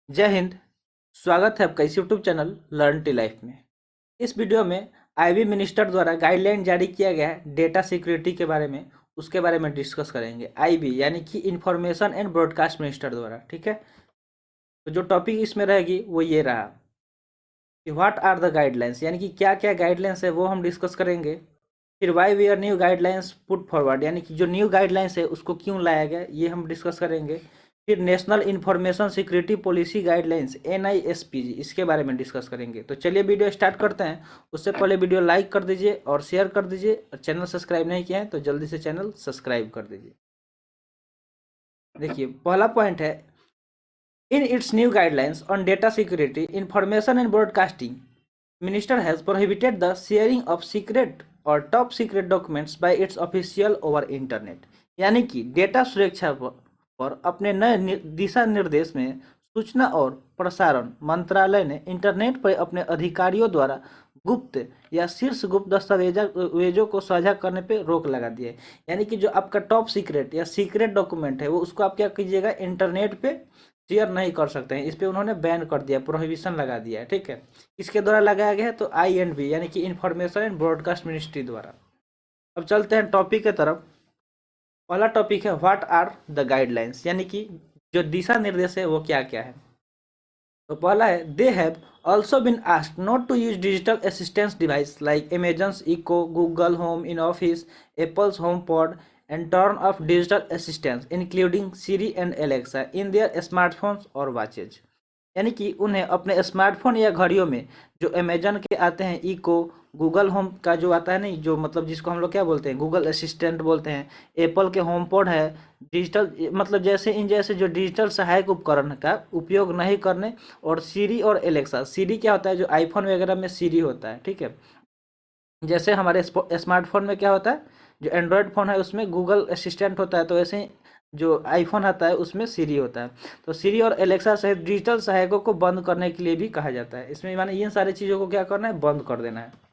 जय हिंद। स्वागत है आपका इस YouTube channel learn tea life में। इस वीडियो में आईबी मिनिस्टर द्वारा गाइडलाइन जारी किया गया है डेटा सिक्योरिटी के बारे में, उसके बारे में डिस्कस करेंगे। आईबी यानी कि इंफॉर्मेशन एंड ब्रॉडकास्ट मिनिस्टर द्वारा, ठीक है। तो जो टॉपिक इसमें रहेगी वो ये रहा कि व्हाट आर द गाइडलाइंस, यानी कि क्या क्या गाइडलाइंस है वो हम डिस्कस करेंगे। फिर why we are new guidelines put forward, यानी कि जो न्यू गाइडलाइंस है उसको क्यों लाया गया ये हम डिस्कस करेंगे। फिर national information security policy guidelines NISPG, इसके बारे में डिस्कस करेंगे। तो चलिए वीडियो स्टार्ट करते हैं। उससे पहले वीडियो लाइक कर दीजिए और शेयर कर दीजिए, और चैनल सब्सक्राइब नहीं किया है तो जल्दी से चैनल सब्सक्राइब कर दीजिए। देखिए पहला पॉइंट है, in its new guidelines on data security information and broadcasting, Minister has prohibited the sharing of secret और top secret documents bye it's official over internet. यानी कि डेटा सुरक्षा पर अपने नए दिशा निर्देश में सूचना और प्रसारण मंत्रालय ने इंटरनेट पर अपने अधिकारियों द्वारा गुप्त या शीर्ष गुप्त दस्तावेजों को साझा करने पे रोक लगा दिया है। यानी कि जो आपका टॉप सीक्रेट या सीक्रेट डॉक्यूमेंट है वो उसको आप क्या कीजिएगा, इंटरनेट पे शेयर नहीं कर सकते हैं। इस पे उन्होंने बैन कर दिया, प्रोहिबिशन लगा दिया है, ठीक है। किसके द्वारा लगाया गया है, तो INB यानी कि इंफॉर्मेशन एंड ब्रॉडकास्ट मिनिस्ट्री द्वारा। अब चलते हैं टॉपिक की तरफ। पहला टॉपिक है व्हाट आर द गाइडलाइंस, यानी कि जो दिशा निर्देश है वो क्या क्या है। तो पहला है, they have also been asked not to use digital assistance device like Amazon's Echo, Google Home in office, Apple's HomePod and turn off digital assistance including Siri and Alexa in their smartphones और watches. यानी कि उन्हें अपने smartphone या घड़ियों में जो Amazon के आते हैं, इको, गूगल होम का जो आता है नहीं, जो मतलब जिसको हम लोग क्या बोलते हैं, गूगल असिस्टेंट बोलते हैं, एप्पल के होम पॉड है, डिजिटल मतलब जैसे इन जैसे जो डिजिटल सहायक उपकरण का उपयोग नहीं करने। और सीरी और एलेक्सा, सीरी क्या होता है, जो आईफोन वगैरह में सीरी होता है, ठीक है। जैसे हमारे स्मार्टफोन में क्या होता है, जो एंड्रॉयड फ़ोन है उसमें गूगल असिस्टेंट होता है, तो ऐसे ही जो आईफोन आता है उसमें सीरी होता है। तो सीरी और एलेक्सा सहित डिजिटल सहायकों को बंद करने के लिए भी कहा जाता है। इसमें माने इन सारी चीज़ों को क्या करना है, बंद कर देना है।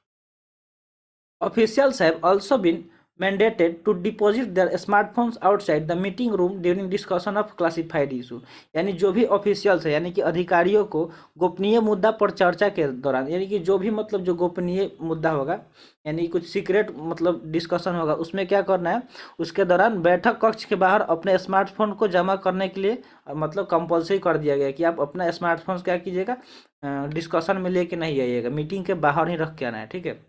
Officials have also been mandated to deposit their smartphones outside the meeting room during discussion of classified issue। यानी जो भी ऑफिशियल्स है, यानी कि अधिकारियों को गोपनीय मुद्दा पर चर्चा के दौरान, यानी कि जो भी मतलब जो गोपनीय मुद्दा होगा, यानी कुछ सीक्रेट मतलब डिस्कशन होगा, उसमें क्या करना है, उसके दौरान बैठक कक्ष के बाहर अपने स्मार्टफोन को जमा करने के लिए मतलब कंपलसरी कर दिया गया कि आप अपना स्मार्टफोन क्या कीजिएगा, डिस्कशन में लेके नहीं आइएगा, मीटिंग के बाहर ही रख के आना है, ठीक है।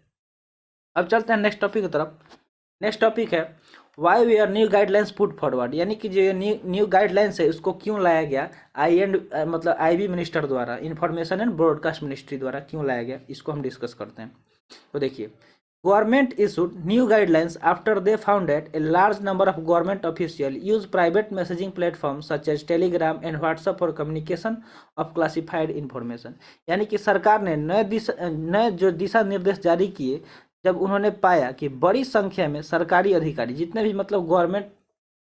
अब चलते हैं नेक्स्ट टॉपिक की तरफ। नेक्स्ट टॉपिक है why we are new guidelines put forward, यानी कि जो ये न्यू गाइडलाइंस है उसको क्यों लाया गया, मतलब IB मिनिस्टर द्वारा, इंफॉर्मेशन एंड ब्रॉडकास्ट मिनिस्ट्री द्वारा क्यों लाया गया, इसको हम डिस्कस करते हैं। तो देखिए, government issued new guidelines after they found that a large number of government officials use private messaging platforms such as Telegram and WhatsApp for communication of classified information। यानी कि सरकार ने नए जो दिशा निर्देश जारी किए जब उन्होंने पाया कि बड़ी संख्या में सरकारी अधिकारी, जितने भी मतलब गवर्नमेंट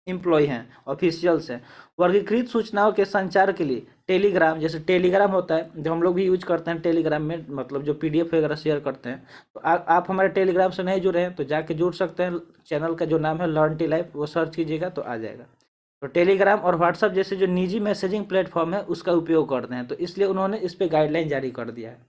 एम्प्लॉय हैं, ऑफिशियल्स हैं, वर्गीकृत सूचनाओं के संचार के लिए टेलीग्राम, जैसे टेलीग्राम होता है जो हम लोग भी यूज करते हैं, टेलीग्राम में मतलब जो PDF वगैरह शेयर करते हैं। तो आप हमारे टेलीग्राम से नहीं जुड़े हैं तो जाके जुड़ सकते हैं। चैनल का जो नाम है लर्न टी लाइफ, वो सर्च कीजिएगा तो आ जाएगा। तो टेलीग्राम और व्हाट्सअप जैसे जो निजी मैसेजिंग प्लेटफॉर्म है उसका उपयोग करते हैं, तो इसलिए उन्होंने इस पर गाइडलाइन जारी कर दिया है।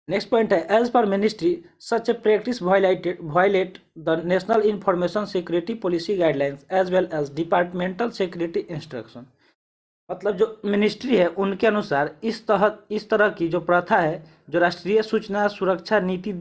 नेक्स्ट पॉइंट है, as per ministry such a practice violate the national information security policy guidelines as well as departmental security instruction. मतलब जो मिनिस्ट्री है उनके अनुसार इस तरह की जो प्रथा है, जो राष्ट्रीय सूचना सुरक्षा नीति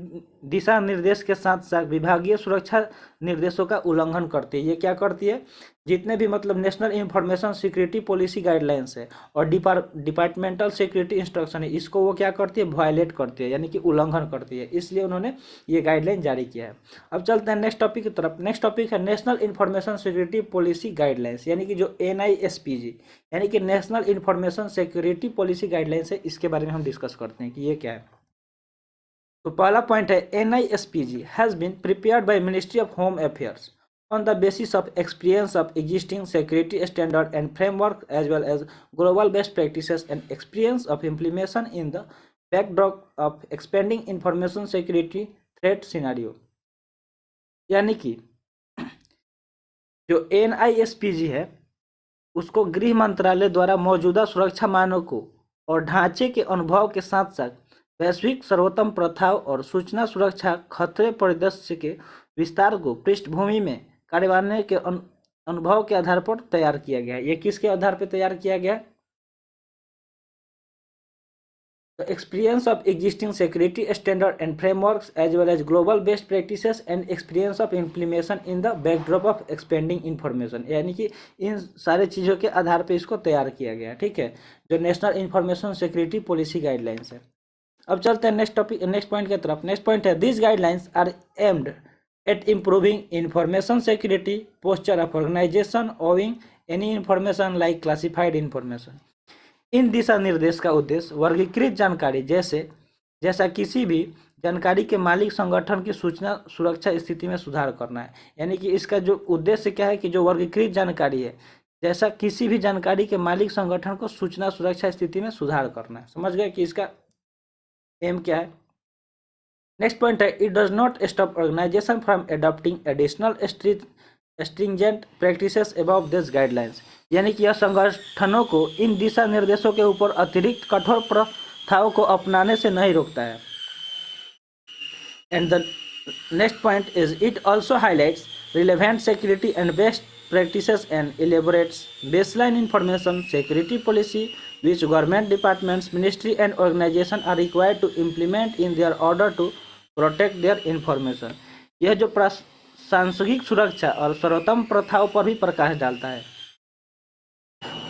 दिशा निर्देश के साथ साथ विभागीय सुरक्षा निर्देशों का उल्लंघन करती है। ये क्या करती है, जितने भी मतलब national information security policy guidelines है और डिपार्टमेंटल सिक्योरिटी इंस्ट्रक्शन है, इसको वो क्या करती है, वायलेट करती है, यानी कि उल्लंघन करती है, इसलिए उन्होंने ये गाइडलाइन जारी किया है। अब चलते हैं नेक्स्ट टॉपिक की तरफ। नेक्स्ट टॉपिक है national information security policy guidelines, यानी कि जो NISPG यानी कि national information security policy guidelines है, इसके बारे में हम डिस्कस करते हैं कि ये क्या है। तो पहला पॉइंट है, NISPG has been prepared by ministry of home affairs on the basis of experience of existing security standard and framework as well as global best practices and experience of implementation in the backdrop of expanding information security threat scenario। यानी कि जो NISPG है उसको गृह मंत्रालय द्वारा मौजूदा सुरक्षा मानकों और ढांचे के अनुभव के साथ साथ वैश्विक सर्वोत्तम प्रथाओं और सूचना सुरक्षा खतरे परिदृश्य के विस्तार को पृष्ठभूमि में कार्यवाही के अनुभव के आधार पर तैयार किया गया है। ये किसके आधार पर तैयार किया गया? The experience of existing security standard and frameworks as well as global best practices and experience of implementation in the backdrop of expanding information, यानी कि इन सारे चीज़ों के आधार पे इसको तैयार किया गया। ठीक है, जो national information security policy guidelines है। अब चलते हैं नेक्स्ट पॉइंट की तरफ। नेक्स्ट पॉइंट है this guidelines are aimed at improving information security posture of organisation owing any information like classified information. इन दिशा निर्देश का उद्देश्य वर्गीकृत जानकारी जैसा किसी भी जानकारी के मालिक संगठन की सूचना सुरक्षा स्थिति में सुधार करना है। यानी कि इसका जो उद्देश्य क्या है कि जो वर्गीकृत जानकारी है जैसा किसी भी जानकारी के मालिक संगठन को सूचना सुरक्षा स्थिति में सुधार करना है। समझ गए कि इसका एम क्या है। नेक्स्ट पॉइंट है it does not stop organisation from adopting additional stringent practices above this guidelines. यानी कि यह संगठनों को इन दिशा निर्देशों के ऊपर अतिरिक्त कठोर प्रथाओं को अपनाने से नहीं रोकता है। And the next point is it also highlights relevant security and best practices and elaborates baseline information security policy which government departments, ministry and organization are required to implement in their order to protect their information। यह जो सांसर्गिक सुरक्षा और सर्वोत्तम प्रथाओं पर भी प्रकाश डालता है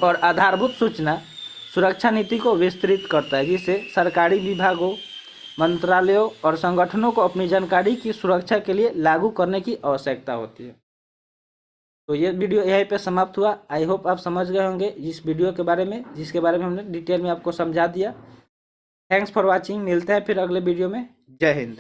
और आधारभूत सूचना सुरक्षा नीति को विस्तृत करता है जिससे सरकारी विभागों, मंत्रालयों और संगठनों को अपनी जानकारी की सुरक्षा के लिए लागू करने की आवश्यकता होती है। तो ये वीडियो यहीं पे समाप्त हुआ। आई होप आप समझ गए होंगे इस वीडियो के बारे में जिसके बारे में हमने डिटेल में आपको समझा दिया। Thanks for watching. मिलते हैं फिर अगले वीडियो में। जय हिंद।